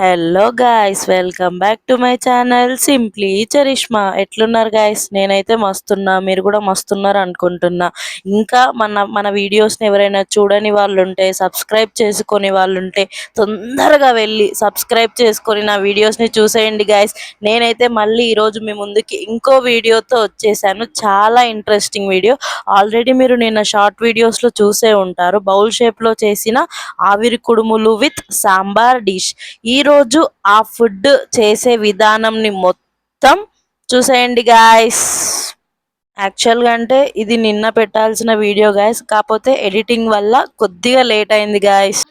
Hello guys, welcome back to my channel simply Charishma. ఎట్లున్నారు guys? నేనైతే మస్తున్నా, మీరు కూడా మస్తున్నారు అనుకుంటున్నా. ఇంకా మన వీడియోస్ని ఎవరైనా చూడని వాళ్ళు ఉంటే, సబ్స్క్రైబ్ చేసుకొని వాళ్ళు ఉంటే తొందరగా వెళ్ళి సబ్స్క్రైబ్ చేసుకొని నా వీడియోస్ని చూసేయండి గాయ్స్. నేనైతే మళ్ళీ ఈరోజు మీ ముందుకి ఇంకో వీడియోతో వచ్చేసాను. చాలా ఇంట్రెస్టింగ్ వీడియో. ఆల్రెడీ మీరు నిన్న షార్ట్ వీడియోస్లో చూసే ఉంటారు, బౌల్ షేప్లో చేసిన ఆవిరి కుడుములు విత్ సాంబార్ డిష్. ఈరోజు ఆ ఫుడ్ చేసే విధానంని మొత్తం చూసేయండి గాయస్. యాక్చువల్గా అంటే ఇది నిన్న పెట్టాల్సిన వీడియో గాయస్, కాకపోతే ఎడిటింగ్ వల్ల కొద్దిగా లేట్ అయింది గాయస్.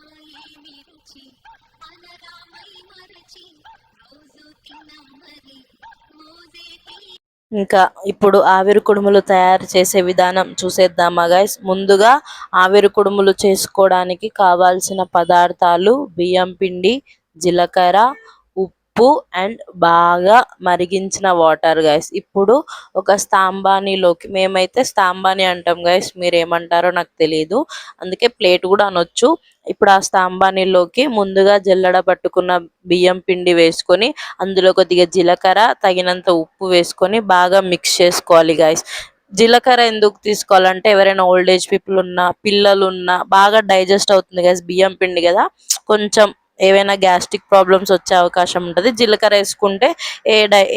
ఇంకా ఇప్పుడు ఆవిరి కుడుములు తయారు చేసే విధానం చూసేద్దామా గైస్. ముందుగా ఆవిరి కుడుములు చేసుకోవడానికి కావాల్సిన పదార్థాలు: బియ్యం పిండి, జీలకర్ర, ఉప్పు అండ్ బాగా మరిగించిన వాటర్ గైస్. ఇప్పుడు ఒక స్తాంబానీలోకి, మేమైతే స్తాంబాని అంటాం గైస్, మీరు ఏమంటారో నాకు తెలియదు, అందుకే ప్లేట్ కూడా అనొచ్చు. ఇప్పుడు ఆ స్తాంబానీలోకి ముందుగా జల్లెడ పట్టుకున్న బియ్యం పిండి వేసుకొని, అందులో కొద్దిగా జీలకర్ర, తగినంత ఉప్పు వేసుకొని బాగా మిక్స్ చేసుకోవాలి గైస్. జీలకర్ర ఎందుకు తీసుకోవాలంటే, ఎవరైనా ఓల్డ్ ఏజ్ పీపుల్ ఉన్నా, పిల్లలు ఉన్నా బాగా డైజెస్ట్ అవుతుంది గైస్. బియ్యం పిండి కదా, కొంచెం ఏవైనా గ్యాస్ట్రిక్ ప్రాబ్లమ్స్ వచ్చే అవకాశం ఉంటుంది. జీలకర్ర వేసుకుంటే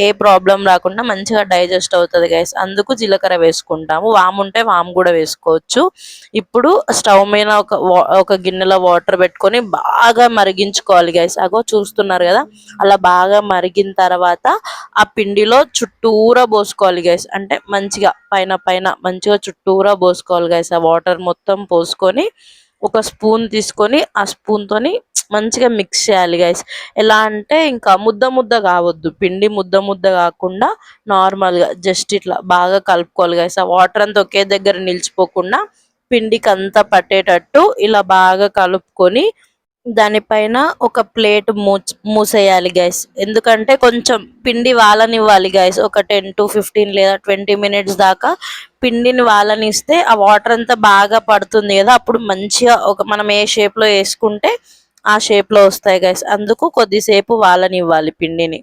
ఏ ప్రాబ్లం రాకుండా మంచిగా డైజెస్ట్ అవుతుంది గైస్, అందుకు జీలకర్ర వేసుకుంటాము. వాము ఉంటే వాము కూడా వేసుకోవచ్చు. ఇప్పుడు స్టవ్ మీద ఒక గిన్నెలో వాటర్ పెట్టుకొని బాగా మరిగించుకోవాలి గైస్. అగో చూస్తున్నారు కదా, అలా బాగా మరిగిన తర్వాత ఆ పిండిలో చుట్టూరా పోసుకోవాలి గైస్. అంటే మంచిగా పైన పైన మంచిగా చుట్టూరా పోసుకోవాలి గైస్. ఆ వాటర్ మొత్తం పోసుకొని ఒక స్పూన్ తీసుకొని ఆ స్పూన్తోని మంచిగా మిక్స్ చేయాలి గైస్. ఎలా అంటే ఇంకా ముద్ద ముద్ద కావద్దు, పిండి ముద్ద ముద్ద కాకుండా నార్మల్గా జస్ట్ ఇట్లా బాగా కలుపుకోవాలి గైస్. ఆ వాటర్ అంతా ఒకే దగ్గర నిలిచిపోకుండా పిండికి అంతా పట్టేటట్టు ఇలా బాగా కలుపుకొని దానిపైన ఒక ప్లేట్ మూసేయాలి గైస్. ఎందుకంటే కొంచెం పిండి వాలనివ్వాలి గైస్. ఒక 10 to 15 లేదా 20 minutes దాకా పిండిని వాలనిస్తే ఆ వాటర్ అంతా బాగా పడుతుంది కదా, అప్పుడు మంచిగా మనం ఏ షేప్లో వేసుకుంటే ఆ షేప్లో వస్తాయి గైస్. అందుకు కొద్దిసేపు వాలనివ్వాలి పిండిని.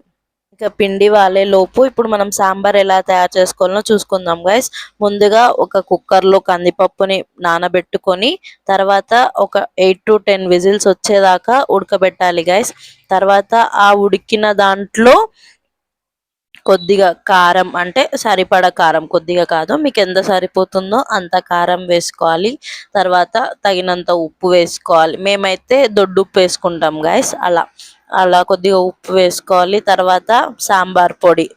ఇక పిండి వాలే లోపు ఇప్పుడు మనం సాంబార్ ఎలా తయారు చేసుకోవాలో చూసుకుందాం గైస్. ముందుగా ఒక కుక్కర్లో కందిపప్పుని నానబెట్టుకొని తర్వాత ఒక 8 to 10 విజిల్స్ వచ్చేదాకా ఉడకబెట్టాలి గైస్. తర్వాత ఆ ఉడికిన దాంట్లో కొద్దిగా కారం, అంటే సరిపడా కారం, కొద్దిగా కాదు, మీకు ఎంత సరిపోతుందో అంత కారం వేసుకోవాలి. తర్వాత తగినంత ఉప్పు వేసుకోవాలి. మేమైతే దొడ్డు ఉప్పు వేసుకుంటాం గైస్. అలా కొద్దిగా ఉప్పు వేసుకోవాలి. తర్వాత సాంబార్ పొడి,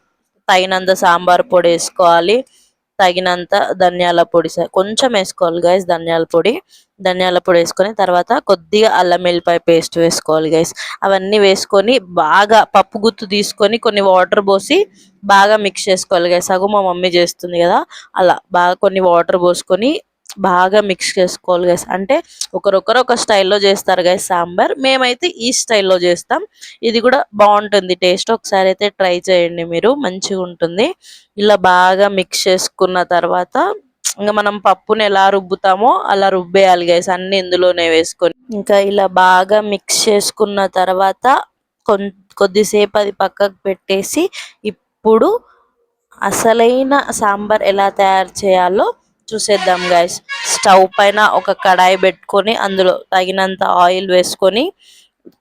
తగినంత సాంబార్ పొడి వేసుకోవాలి. తగినంత ధనియాల పొడి కొంచెం వేసుకోవాలి గైస్. ధనియాల పొడి వేసుకొని తర్వాత కొద్దిగా అల్లం వెల్లిపాయ పేస్ట్ వేసుకోవాలి గైస్. అవన్నీ వేసుకొని బాగా పప్పు గుత్తు తీసుకొని కొన్ని వాటర్ పోసి బాగా మిక్స్ చేసుకోవాలి గైస్. సగం మా మమ్మీ చేస్తుంది కదా, అలా బాగా కొన్ని వాటర్ పోసుకొని బాగా మిక్స్ చేసుకోవాలి గైస్. అంటే ఒకరొకరు ఒక స్టైల్లో చేస్తారు గైస్ సాంబార్, మేమైతే ఈ స్టైల్లో చేస్తాం. ఇది కూడా బాగుంటుంది టేస్ట్, ఒకసారి అయితే ట్రై చేయండి మీరు, మంచిగా ఉంటుంది. ఇలా బాగా మిక్స్ చేసుకున్న తర్వాత ఇంకా మనం పప్పుని ఎలా రుబ్బుతామో అలా రుబ్బేయాలి గైస్, అన్ని ఇందులోనే వేసుకొని. ఇంకా ఇలా బాగా మిక్స్ చేసుకున్న తర్వాత కొద్దిసేపు అది పక్కకు పెట్టేసి ఇప్పుడు అసలైన సాంబార్ ఎలా తయారు చేయాలో చూసేద్దాం గైస్. స్టవ్ పైన ఒక కడాయి పెట్టుకొని అందులో తగినంత ఆయిల్ వేసుకొని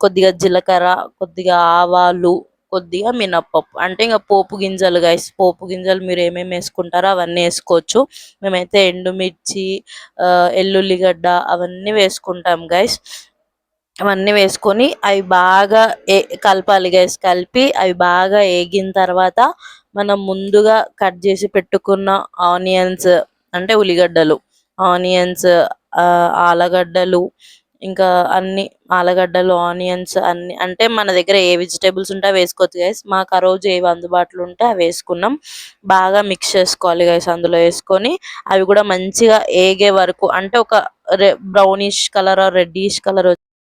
కొద్దిగా జీలకర్ర, కొద్దిగా ఆవాలు, కొద్దిగా మినప్పప్పు, అంటే ఇంకా పోపు గింజలు గైస్. పోపు గింజలు మీరు ఏమేమి వేసుకుంటారో అవన్నీ వేసుకోవచ్చు. మేమైతే ఎండుమిర్చి, ఎల్లుల్లిగడ్డ అవన్నీ వేసుకుంటాం గైస్. అవన్నీ వేసుకొని అవి బాగా కలపాలి గైస్. కలిపి అవి బాగా వేగిన తర్వాత మనం ముందుగా కట్ చేసి పెట్టుకున్న ఆనియన్స్, అంటే ఉల్లిగడ్డలు, ఆనియన్స్, ఆలగడ్డలు, ఇంకా అన్ని ఆలగడ్డలు, ఆనియన్స్ అన్ని, అంటే మన దగ్గర ఏ వెజిటేబుల్స్ ఉంటే వేసుకోవచ్చు గైస్. మాకు ఆ రోజు ఏవి అందుబాటులో ఉంటే అవి వేసుకున్నాం. బాగా మిక్స్ చేసుకోవాలి గైస్. అందులో వేసుకొని అవి కూడా మంచిగా ఏగే వరకు, అంటే ఒక బ్రౌనిష్ కలర్, రెడ్డిష్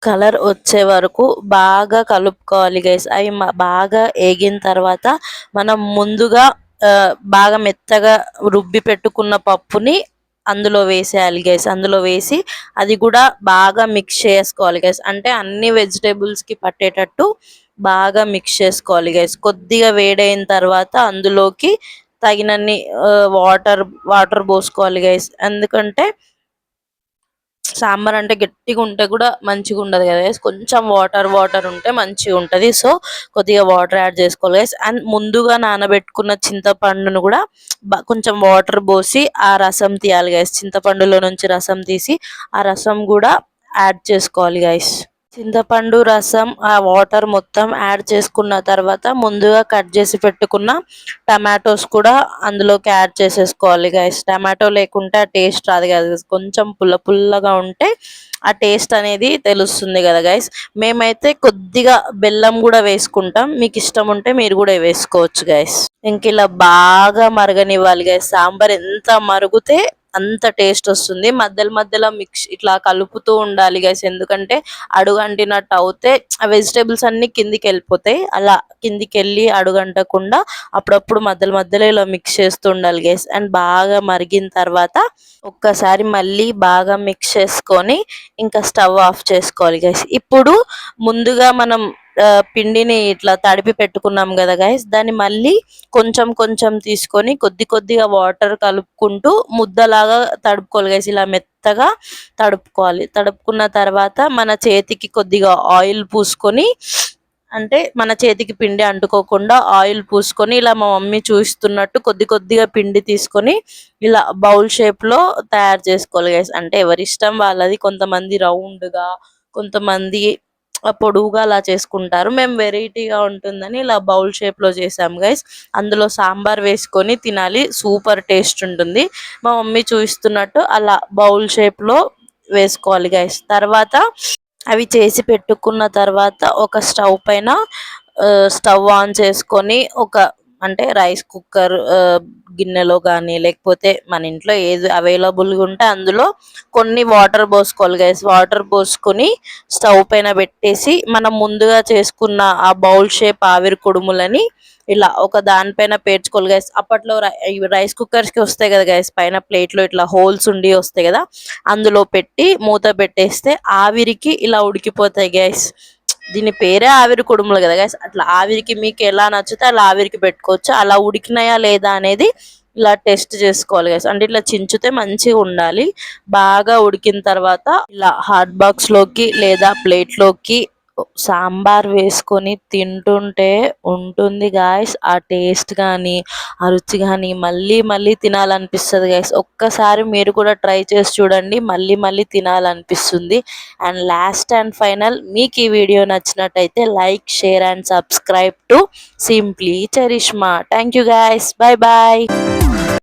కలర్ వచ్చే వరకు బాగా కలుపుకోవాలి గైస్. అవి బాగా ఏగిన తర్వాత మనం ముందుగా బాగా మెత్తగా రుబ్బి పెట్టుకున్న పప్పుని అందులో వేసేయాలి గైస్. అందులో వేసి అది కూడా బాగా మిక్స్ చేసుకోవాలి గైస్. అంటే అన్ని వెజిటేబుల్స్కి పట్టేటట్టు బాగా మిక్స్ చేసుకోవాలి గైస్. కొద్దిగా వేడైన తర్వాత అందులోకి తగినన్ని వాటర్ వాటర్ పోసుకోవాలి గైస్. ఎందుకంటే సాంబార్ అంటే గట్టిగా ఉంటే కూడా మంచిగా ఉండదు కదా గైస్. కొంచెం వాటర్ వాటర్ ఉంటే మంచిగా ఉంటుంది. సో కొద్దిగా వాటర్ యాడ్ చేసుకోవాలి గైస్. అండ్ ముందుగా నానబెట్టుకున్న చింతపండును కూడా కొంచెం వాటర్ పోసి ఆ రసం తీయాలి గైస్. చింతపండులో నుంచి రసం తీసి ఆ రసం కూడా యాడ్ చేసుకోవాలి గైస్. చింతపండు రసం ఆ వాటర్ మొత్తం యాడ్ చేసుకున్న తర్వాత ముందుగా కట్ చేసి పెట్టుకున్న టమాటోస్ కూడా అందులోకి యాడ్ చేసేసుకోవాలి గైస్. టమాటో లేకుంటే ఆ టేస్ట్ రాదు కదా, కొంచెం పుల్ల పుల్లగా ఉంటే ఆ టేస్ట్ అనేది తెలుస్తుంది కదా గైస్. మేమైతే కొద్దిగా బెల్లం కూడా వేసుకుంటాం, మీకు ఇష్టం ఉంటే మీరు కూడా వేసుకోవచ్చు గైస్. ఇంక ఇలా బాగా మరగనివ్వాలి గైస్. సాంబార్ ఎంత మరుగుతే అంత టేస్ట్ వస్తుంది. మధ్యలో మధ్యలో మిక్స్ ఇట్లా కలుపుతూ ఉండాలి గైస్. ఎందుకంటే అడుగంటినట్టు అవుతే ఆ వెజిటేబుల్స్ అన్ని కిందికి వెళ్ళిపోతాయి. అలా కిందికి వెళ్ళి అడుగంటకుండా అప్పుడప్పుడు మధ్యలో మధ్యలో ఇలా మిక్స్ చేస్తూ ఉండాలి గైస్. అండ్ బాగా మరిగిన తర్వాత ఒక్కసారి మళ్ళీ బాగా మిక్స్ చేసుకొని ఇంకా స్టవ్ ఆఫ్ చేసుకోవాలి గైస్. ఇప్పుడు ముందుగా మనం పిండిని ఇట్లా తడిపి పెట్టుకున్నాం కదా గైస్, దాన్ని మళ్ళీ కొంచెం కొంచెం తీసుకొని కొద్ది కొద్దిగా వాటర్ కలుపుకుంటూ ముద్దలాగా తడుపుకోవాలి గైస్. ఇలా మెత్తగా తడుపుకోవాలి. తడుపుకున్న తర్వాత మన చేతికి కొద్దిగా ఆయిల్ పూసుకొని, అంటే మన చేతికి పిండి అంటుకోకుండా ఆయిల్ పూసుకొని ఇలా మా మమ్మీ చూస్తున్నట్టు కొద్ది కొద్దిగా పిండి తీసుకొని ఇలా బౌల్ షేప్ లో తయారు చేసుకోవాలి గైస్. అంటే ఎవరి ఇష్టం వాళ్ళది. కొంతమంది రౌండ్ గా, కొంతమంది పొడువుగా అలా చేసుకుంటారు. మేము వెరైటీగా ఉంటుందని ఇలా బౌల్ షేప్ లో చేసాం గైస్. అందులో సాంబార్ వేసుకొని తినాలి, సూపర్ టేస్ట్ ఉంటుంది. మా మమ్మీ చూస్తున్నట్టు అలా బౌల్ షేప్ లో వేసుకోవాలి గైస్. తర్వాత అవి చేసి పెట్టుకున్న తర్వాత ఒక స్టవ్ పైన స్టవ్ ఆన్ చేసుకొని అంటే రైస్ కుక్కర్ గిన్నెలో కానీ లేకపోతే మన ఇంట్లో ఏది అవైలబుల్గా ఉంటే అందులో కొన్ని వాటర్ పోసుకోవాలి గైస్. వాటర్ పోసుకొని స్టవ్ పైన పెట్టేసి మనం ముందుగా చేసుకున్న ఆ బౌల్ షేప్ ఆవిరి కుడుములని ఇలా ఒక దానిపైన పేర్చుకోవాలి గైస్. అప్పట్లో రైస్ కుక్కర్స్ కి వస్తాయి కదా గైస్, పైన ప్లేట్ లో ఇట్లా హోల్స్ ఉండి వస్తాయి కదా, అందులో పెట్టి మూత పెట్టేస్తే ఆవిరికి ఇలా ఉడికిపోతాయి గైస్. దీని పేరే ఆవిరి కుడుములు కదా గైస్. అట్లా ఆవిరికి మీకు ఎలా నచ్చితే అలా ఆవిరికి పెట్టుకోవచ్చు. అలా ఉడికినాయా లేదా అనేది ఇలా టెస్ట్ చేసుకోవాలి గైస్. అంటే ఇట్లా చించితే మంచిగా ఉండాలి. బాగా ఉడికిన తర్వాత ఇలా హాట్ బాక్స్ లోకి లేదా ప్లేట్ లోకి సాంబార్ వేసుకొని తింటుంటే ఉంటుంది గాయస్. ఆ టేస్ట్ కానీ ఆ రుచి కానీ మళ్ళీ మళ్ళీ తినాలనిపిస్తుంది గైస్. ఒక్కసారి మీరు కూడా ట్రై చేసి చూడండి, మళ్ళీ మళ్ళీ తినాలనిపిస్తుంది. అండ్ లాస్ట్ అండ్ ఫైనల్, మీకు ఈ వీడియో నచ్చినట్టయితే like, share and subscribe to simply Charishma. Thank you guys. Bye bye.